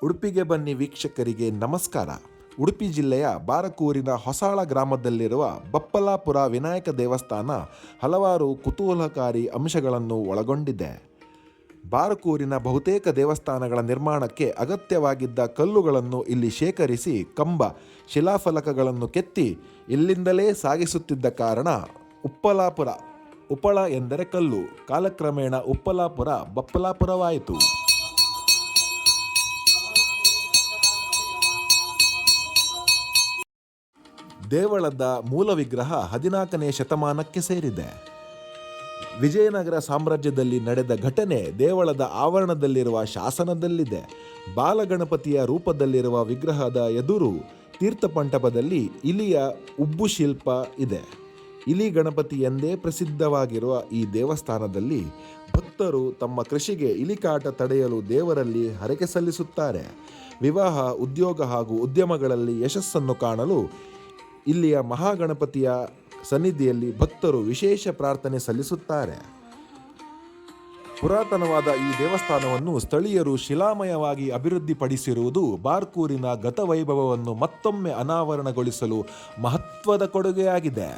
ಉಡುಪಿಗೆ ಬನ್ನಿ ವೀಕ್ಷಕರಿಗೆ ನಮಸ್ಕಾರ. ಉಡುಪಿ ಜಿಲ್ಲೆಯ ಬಾರಕೂರಿನ ಹೊಸಾಳ ಗ್ರಾಮದಲ್ಲಿರುವ ಬಪ್ಪಲಾಪುರ ವಿನಾಯಕ ದೇವಸ್ಥಾನ ಹಲವಾರು ಕುತೂಹಲಕಾರಿ ಅಂಶಗಳನ್ನು ಒಳಗೊಂಡಿದೆ. ಬಾರಕೂರಿನ ಬಹುತೇಕ ದೇವಸ್ಥಾನಗಳ ನಿರ್ಮಾಣಕ್ಕೆ ಅಗತ್ಯವಾಗಿದ್ದ ಕಲ್ಲುಗಳನ್ನು ಇಲ್ಲಿ ಶೇಖರಿಸಿ ಕಂಬ, ಶಿಲಾಫಲಕಗಳನ್ನು ಕೆತ್ತಿ ಇಲ್ಲಿಂದಲೇ ಸಾಗಿಸುತ್ತಿದ್ದ ಕಾರಣ ಉಪ್ಪಲಾಪುರ, ಉಪ್ಪಳ ಎಂದರೆ ಕಲ್ಲು, ಕಾಲಕ್ರಮೇಣ ಉಪ್ಪಲಾಪುರ ಬಪ್ಪಲಾಪುರವಾಯಿತು. ದೇವಳದ ಮೂಲ ವಿಗ್ರಹ 14ನೇ ಶತಮಾನಕ್ಕೆ ಸೇರಿದೆ. ವಿಜಯನಗರ ಸಾಮ್ರಾಜ್ಯದಲ್ಲಿ ನಡೆದ ಘಟನೆ ದೇವಳದ ಆವರಣದಲ್ಲಿರುವ ಶಾಸನದಲ್ಲಿದೆ. ಬಾಲಗಣಪತಿಯ ರೂಪದಲ್ಲಿರುವ ವಿಗ್ರಹದ ಎದುರು ತೀರ್ಥಮಂಟಪದಲ್ಲಿ ಇಲಿಯ ಉಬ್ಬು ಶಿಲ್ಪ ಇದೆ. ಇಲಿ ಗಣಪತಿ ಎಂದೇ ಪ್ರಸಿದ್ಧವಾಗಿರುವ ಈ ದೇವಸ್ಥಾನದಲ್ಲಿ ಭಕ್ತರು ತಮ್ಮ ಕೃಷಿಗೆ ಇಲಿಕಾಟ ತಡೆಯಲು ದೇವರಲ್ಲಿ ಹರಕೆ ಸಲ್ಲಿಸುತ್ತಾರೆ. ವಿವಾಹ, ಉದ್ಯೋಗ ಹಾಗೂ ಉದ್ಯಮಗಳಲ್ಲಿ ಯಶಸ್ಸನ್ನು ಕಾಣಲು ಇಲ್ಲಿಯ ಮಹಾಗಣಪತಿಯ ಸನ್ನಿಧಿಯಲ್ಲಿ ಭಕ್ತರು ವಿಶೇಷ ಪ್ರಾರ್ಥನೆ ಸಲ್ಲಿಸುತ್ತಾರೆ. ಪುರಾತನವಾದ ಈ ದೇವಸ್ಥಾನವನ್ನು ಸ್ಥಳೀಯರು ಶಿಲಾಮಯವಾಗಿ ಅಭಿವೃದ್ಧಿಪಡಿಸಿರುವುದು ಬಾರ್ಕೂರಿನ ಗತವೈಭವವನ್ನು ಮತ್ತೊಮ್ಮೆ ಅನಾವರಣಗೊಳಿಸಲು ಮಹತ್ವದ ಕೊಡುಗೆಯಾಗಿದೆ.